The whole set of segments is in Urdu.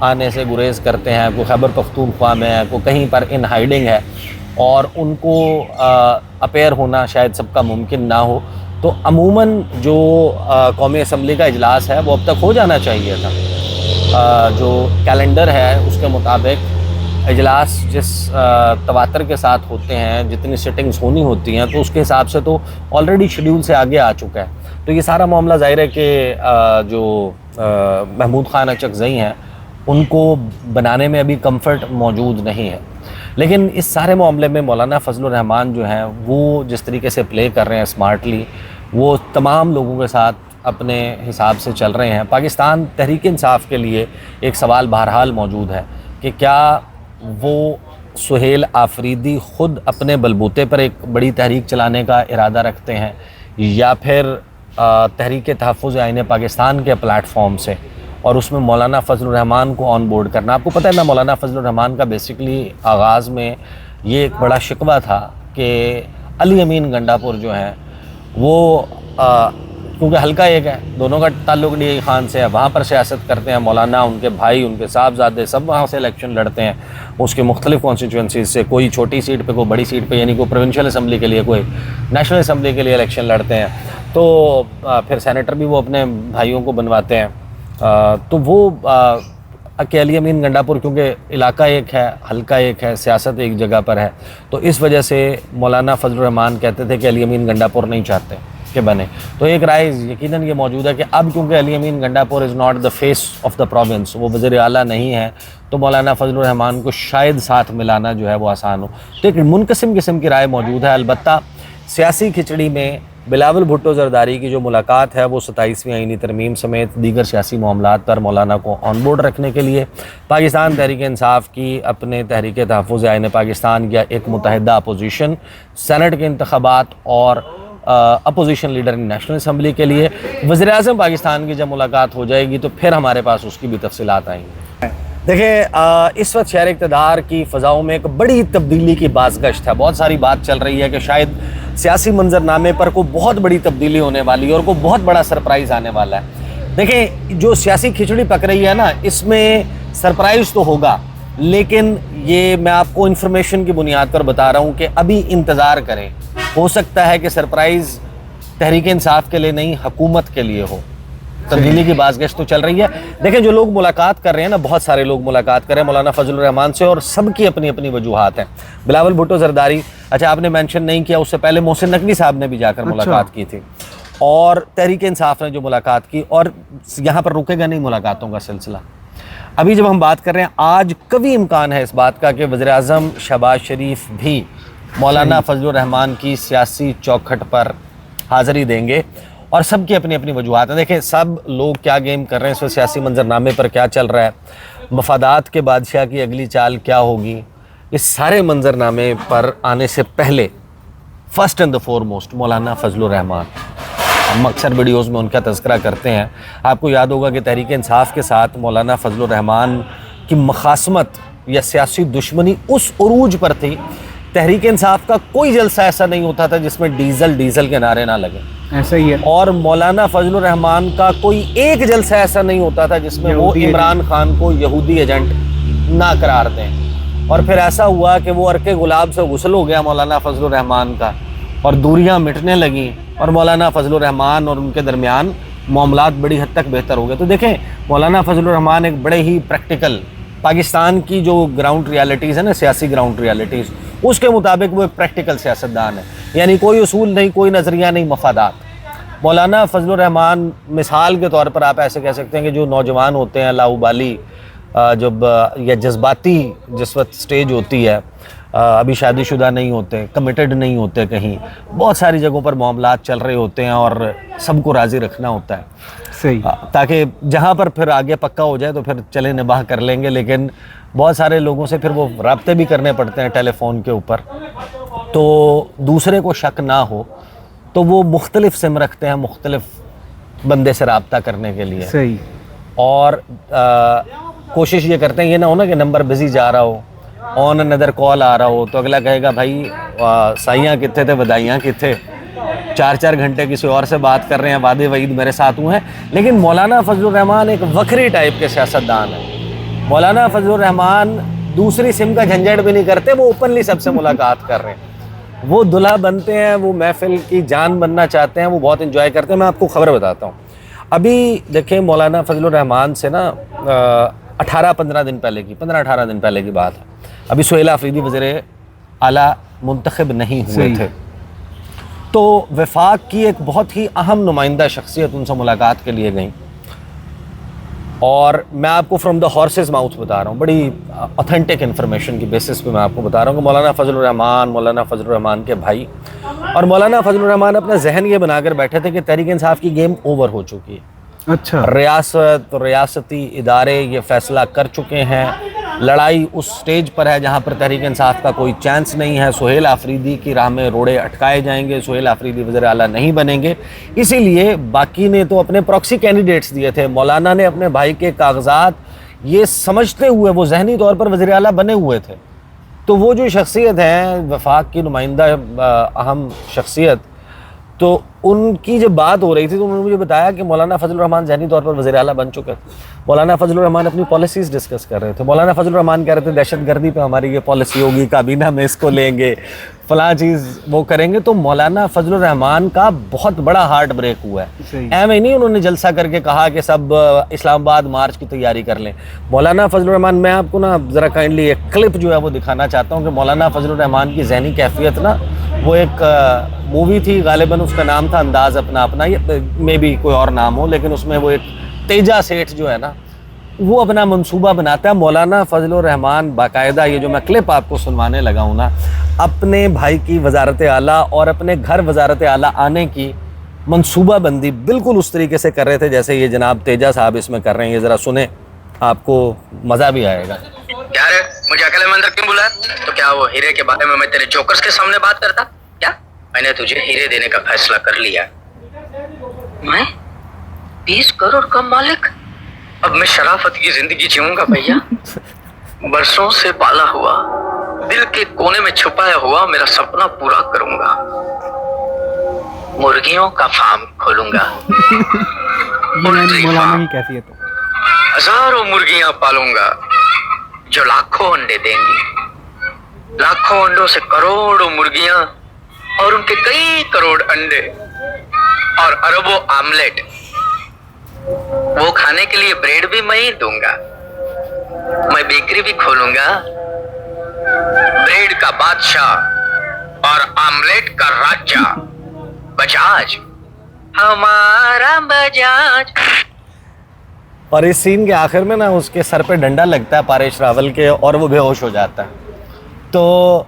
آنے سے گریز کرتے ہیں, کوئی خیبر پختونخوا میں ہے, کوئی کہیں پر ان ہائیڈنگ ہے, اور ان کو اپیئر ہونا شاید سب کا ممکن نہ ہو. تو عموماً جو قومی اسمبلی کا اجلاس ہے وہ اب تک ہو جانا چاہیے تھا. جو کیلنڈر ہے اس کے مطابق اجلاس جس تواتر کے ساتھ ہوتے ہیں, جتنی سٹنگز ہونی ہوتی ہیں, تو اس کے حساب سے تو آلریڈی شیڈیول سے آگے آ چکا ہے. تو یہ سارا معاملہ ظاہر ہے کہ جو محمود خان اچکزئی ہیں ان کو بنانے میں ابھی کمفرٹ موجود نہیں ہے. لیکن اس سارے معاملے میں مولانا فضل الرحمان جو ہیں وہ جس طریقے سے پلے کر رہے ہیں اسمارٹلی, وہ تمام لوگوں کے ساتھ اپنے حساب سے چل رہے ہیں. پاکستان تحریک انصاف کے لیے ایک سوال بہرحال موجود ہے کہ کیا وہ سہیل آفریدی خود اپنے بلبوتے پر ایک بڑی تحریک چلانے کا ارادہ رکھتے ہیں, یا پھر تحریک تحفظ آئین پاکستان کے پلیٹ فارم سے, اور اس میں مولانا فضل الرحمان کو آن بورڈ کرنا. آپ کو پتہ ہے نا, مولانا فضل الرحمان کا بیسکلی آغاز میں یہ ایک بڑا شکوہ تھا کہ علی امین گنڈا پور جو ہیں وہ کیونکہ حلقہ ایک ہے, دونوں کا تعلق ڈی آئی خان سے ہے, وہاں پر سیاست کرتے ہیں مولانا, ان کے بھائی, ان کے صاحبزادے سب وہاں سے الیکشن لڑتے ہیں اس کے مختلف کانسٹیچوئنسیز سے, کوئی چھوٹی سیٹ پہ, کوئی بڑی سیٹ پہ, یعنی کوئی پروونشل اسمبلی کے لیے, کوئی نیشنل اسمبلی کے لیے الیکشن لڑتے ہیں. تو پھر سینیٹر بھی وہ اپنے بھائیوں کو بنواتے ہیں. تو وہ کہ علی امین گنڈا پور کیونکہ علاقہ ایک ہے, حلقہ ایک ہے, سیاست ایک جگہ پر ہے, تو اس وجہ سے مولانا فضل الرحمان کہتے تھے کہ علی امین گنڈا پور نہیں چاہتے کہ بنے. تو ایک رائے یقیناً یہ موجود ہے کہ اب کیونکہ علی Amin Gandapur is not the face of the province, وہ وزیر اعلیٰ نہیں ہے, تو مولانا فضل الرحمان کو شاید ساتھ ملانا جو ہے وہ آسان ہو. تو ایک منقسم قسم کی رائے موجود ہے. البتہ سیاسی کھچڑی میں بلاول بھٹو زرداری کی جو ملاقات ہے وہ 27ویں آئینی ترمیم سمیت دیگر سیاسی معاملات پر مولانا کو آن بورڈ رکھنے کے لیے, پاکستان تحریک انصاف کی اپنے تحریک تحفظ آئین پاکستان یا ایک متحدہ اپوزیشن, سینٹ کے انتخابات اور اپوزیشن لیڈر نیشنل اسمبلی کے لیے. وزیر اعظم پاکستان کی جب ملاقات ہو جائے گی تو پھر ہمارے پاس اس کی بھی تفصیلات آئیں گی. دیکھیں اس وقت شہر اقتدار کی فضاؤں میں ایک بڑی تبدیلی کی بازگشت ہے. بہت ساری بات چل رہی ہے کہ شاید سیاسی منظرنامے پر کوئی بہت بڑی تبدیلی ہونے والی ہے اور کوئی بہت بڑا سرپرائز آنے والا ہے. دیکھیں جو سیاسی کھچڑی پک رہی ہے نا, اس میں سرپرائز تو ہوگا, لیکن یہ میں آپ کو انفارمیشن کی بنیاد پر بتا رہا ہوں کہ ابھی انتظار کریں. ہو سکتا ہے کہ سرپرائز تحریک انصاف کے لیے نہیں, حکومت کے لیے ہو. تبدیلی کی بازگشت تو چل رہی ہے. دیکھیں جو لوگ ملاقات کر رہے ہیں نا, بہت سارے لوگ ملاقات کر رہے ہیں مولانا فضل الرحمان سے, اور سب کی اپنی اپنی وجوہات ہیں. بلاول بھٹو زرداری, اچھا آپ نے مینشن نہیں کیا, اس سے پہلے محسن نقوی صاحب نے بھی جا کر ملاقات کی تھی, اور تحریک انصاف نے جو ملاقات کی, اور یہاں پر رکے گا نہیں ملاقاتوں کا سلسلہ. ابھی جب ہم بات کر رہے ہیں, آج کبھی امکان ہے اس بات کا کہ وزیر اعظم شہباز شریف بھی مولانا فضل الرحمان کی سیاسی چوکھٹ پر حاضری دیں گے, اور سب کی اپنی اپنی وجوہات ہیں. دیکھیں سب لوگ کیا گیم کر رہے ہیں, اس وقت سیاسی منظرنامے پر کیا چل رہا ہے, مفادات کے بادشاہ کی اگلی چال کیا ہوگی, اس سارے منظرنامے پر آنے سے پہلے first and the foremost Maulana Fazl الرحمان. ہم اکثر ویڈیوز میں ان کا تذکرہ کرتے ہیں. آپ کو یاد ہوگا کہ تحریک انصاف کے ساتھ مولانا فضل الرحمان کی مخاصمت یا سیاسی دشمنی اس عروج پر تھی. تحریک انصاف کا کوئی جلسہ ایسا نہیں ہوتا تھا جس میں ڈیزل کے نعرے نہ لگے, ایسا ہی ہے. اور مولانا فضل الرحمان کا کوئی ایک جلسہ ایسا نہیں ہوتا تھا جس میں وہ عمران خان کو یہودی ایجنٹ نہ قرار دیں. اور پھر ایسا ہوا کہ وہ عرق گلاب سے غسل ہو گیا مولانا فضل الرحمان کا, اور دوریاں مٹنے لگیں, اور مولانا فضل الرحمان اور ان کے درمیان معاملات بڑی حد تک بہتر ہو گئے. تو دیکھیں مولانا فضل الرحمان ایک بڑے ہی پریکٹیکل, پاکستان کی جو گراؤنڈ ریالٹیز ہیں نا, سیاسی گراؤنڈ ریالٹیز, اس کے مطابق وہ ایک پریکٹیکل سیاستدان ہے. یعنی کوئی اصول نہیں, کوئی نظریہ نہیں, مفادات. مولانا فضل الرحمان مثال کے طور پر آپ ایسے کہہ سکتے ہیں کہ جو نوجوان ہوتے ہیں لاؤبالی, جب یا جذباتی جس وقت سٹیج ہوتی ہے, ابھی شادی شدہ نہیں ہوتے, کمیٹڈ نہیں ہوتے, کہیں بہت ساری جگہوں پر معاملات چل رہے ہوتے ہیں اور سب کو راضی رکھنا ہوتا ہے, صحیح, تاکہ جہاں پر پھر آگے پکا ہو جائے تو پھر چلے نباہ کر لیں گے. لیکن بہت سارے لوگوں سے پھر وہ رابطے بھی کرنے پڑتے ہیں ٹیلی فون کے اوپر, تو دوسرے کو شک نہ ہو تو وہ مختلف سم رکھتے ہیں مختلف بندے سے رابطہ کرنے کے لیے. صحیح. اور کوشش یہ کرتے ہیں یہ نہ ہو نا کہ نمبر بزی جا رہا ہو, آن اندر کال آ رہا ہو, تو اگلا کہے گا بھائی سائیاں کتنے تھے, بدائیاں کتنے, 4 گھنٹے کسی اور سے بات کر رہے ہیں, وعدے وعید میرے ساتھ ہوئے ہیں. لیکن مولانا فضل الرحمان ایک وکھری ٹائپ کے سیاستدان ہیں. مولانا فضل الرحمان دوسری سم کا جھنجھٹ بھی نہیں کرتے, وہ اوپنلی سب سے ملاقات کر رہے ہیں, وہ دلہا بنتے ہیں, وہ محفل کی جان بننا چاہتے ہیں, وہ بہت انجوائے کرتے ہیں. میں آپ کو خبر بتاتا ہوں, ابھی دیکھیں مولانا فضل الرحمان سے نا 15-18 دن پہلے کی بات ہے, ابھی سہیل آفریدی وزیر اعلیٰ منتخب نہیں ہوئے تھے, تو وفاق کی ایک بہت ہی اہم نمائندہ شخصیت ان سے ملاقات کے لیے گئیں, اور میں آپ کو فرام دا ہارسز ماؤتھ بتا رہا ہوں, بڑی اوتھینٹک انفارمیشن کی بیسس پہ میں آپ کو بتا رہا ہوں کہ مولانا فضل الرحمان کے بھائی اور مولانا فضل الرحمان اپنا ذہن یہ بنا کر بیٹھے تھے کہ تحریک انصاف کی گیم اوور ہو چکی ہے. اچھا, ریاستی ادارے یہ فیصلہ کر چکے ہیں, لڑائی اس سٹیج پر ہے جہاں پر تحریک انصاف کا کوئی چانس نہیں ہے, سہیل آفریدی کی راہ میں روڑے اٹکائے جائیں گے, سہیل آفریدی وزیر اعلیٰ نہیں بنیں گے. اسی لیے باقی نے تو اپنے پراکسی کینڈیڈیٹس دیے تھے, مولانا نے اپنے بھائی کے کاغذات یہ سمجھتے ہوئے, وہ ذہنی طور پر وزیر اعلیٰ بنے ہوئے تھے, تو وہ جو شخصیت ہیں وفاق کی نمائندہ اہم شخصیت, تو ان کی جب بات ہو رہی تھی تو انہوں نے مجھے بتایا کہ مولانا فضل الرحمان ذہنی طور پر وزیر اعلیٰ بن چکے تھے. مولانا فضل الرحمان اپنی پالیسیز ڈسکس کر رہے تھے. مولانا فضل الرحمان کہہ رہے تھے دہشت گردی پہ ہماری یہ پالیسی ہوگی, کابینہ میں اس کو لیں گے, فلاں چیز وہ کریں گے. تو مولانا فضل الرحمان کا بہت بڑا ہارٹ بریک ہوا ہے. ایویں نہیں انہوں نے جلسہ کر کے کہا کہ سب اسلام آباد مارچ کی تیاری کر لیں. مولانا فضل الرحمان, میں آپ کو نا ذرا کائنڈلی ایک کلپ جو ہے وہ دکھانا چاہتا ہوں کہ مولانا فضل الرحمان کی ذہنی کیفیت نا, وہ ایک مووی تھی غالباً اس کا نام تھا انداز اپنا اپنا, یہ مے بھی کوئی اور نام ہو, لیکن اس میں وہ ایک تیجا سیٹھ جو ہے نا وہ اپنا منصوبہ بناتا ہے. مولانا فضل الرحمان باقاعدہ, یہ جو میں کلپ آپ کو سنوانے لگا ہوں نا, اپنے بھائی کی وزارت اعلیٰ اور اپنے گھر وزارت اعلیٰ آنے کی منصوبہ بندی بالکل اس طریقے سے کر رہے تھے جیسے یہ جناب تیجا صاحب اس میں کر رہے ہیں. یہ ذرا سنیں, آپ کو مزہ بھی آئے گا. کیا رے مجھے اکیلے میں اندر کیوں بلایا؟ تو کیا وہ ہیرے کے بارے میں تیرے جوکرز کے سامنے بات کرتا کیا؟ میں نے تجھے ہیرے دینے کا فیصلہ کر لیا. میں 20 کروڑ کا مالک؟ اب میں شرافت کی زندگی جیوں گا بھیا. برسوں سے پالا ہوا, دل کے کونے میں چھپایا ہوا میرا سپنا پورا کروں گا. مرغیوں کا فارم کھولوں گا, مولانا کی کیفیت ہے. ہزاروں مرغیاں پالوں گا جو لاکھوں انڈے دیں گی. لاکھوں انڈوں سے کروڑوں مرغیاں اور ان کے کئی کروڑ انڈے اور اربوں آملیٹ. وہ کھانے کے لیے بریڈ بھی میں ہی دوں گا. میں بیکری بھی کھولوں گا. بریڈ کا بادشاہ اور آملیٹ کا راجہ بجاج, ہمارا بجاج. اور اس سین کے آخر میں نا اس کے سر پہ ڈنڈا لگتا ہے پاریش راول کے, اور وہ بے ہوش ہو جاتا ہے. تو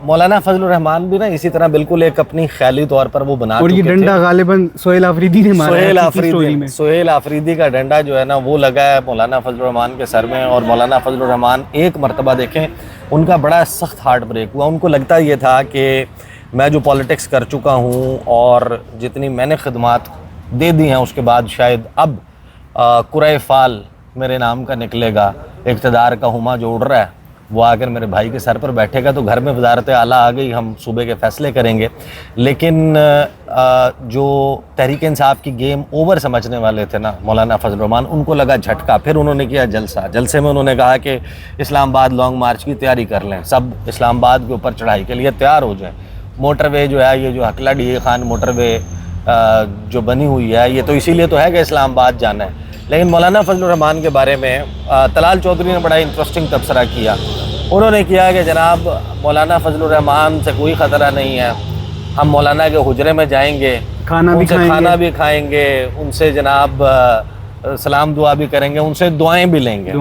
مولانا فضل الرحمان بھی نا اسی طرح بالکل ایک اپنی خیالی طور پر وہ بنا اور یہ ڈنڈا غالباً سہیل آفریدی نے مارا ہے. سہیل آفریدی کا ڈنڈا جو ہے نا وہ لگا ہے مولانا فضل الرحمان کے سر میں. اور مولانا فضل الرحمان ایک مرتبہ دیکھیں ان کا بڑا سخت ہارٹ بریک ہوا. ان کو لگتا یہ تھا کہ میں جو پالیٹکس کر چکا ہوں اور جتنی میں نے خدمات دے دی ہیں اس کے بعد شاید اب قرۂ فال میرے نام کا نکلے گا, اقتدار کا ہما جو اڑ رہا ہے وہ آ کر میرے بھائی کے سر پر بیٹھے گا, تو گھر میں وزارت اعلیٰ آ گئی, ہم صوبے کے فیصلے کریں گے. لیکن جو تحریک انصاف کی گیم اوور سمجھنے والے تھے نا مولانا فضل الرحمان, ان کو لگا جھٹکا. پھر انہوں نے کیا جلسہ. جلسے میں انہوں نے کہا کہ اسلام آباد لانگ مارچ کی تیاری کر لیں, سب اسلام آباد کے اوپر چڑھائی کے لیے تیار ہو جائیں. موٹر وے جو ہے, یہ جو حقلہ ڈی خان موٹر وے جو بنی ہوئی ہے, یہ تو اسی لیے تو ہے کہ اسلام آباد جانا ہے. لیکن مولانا فضل الرحمان کے بارے میں طلال چودھری نے بڑا انٹرسٹنگ تبصرہ کیا. انہوں نے کیا کہ جناب مولانا فضل الرحمان سے کوئی خطرہ نہیں ہے, ہم مولانا کے حجرے میں جائیں گے, کھانا بھی کھائیں گے, ان سے جناب سلام دعا بھی کریں گے, ان سے دعائیں بھی لیں گے.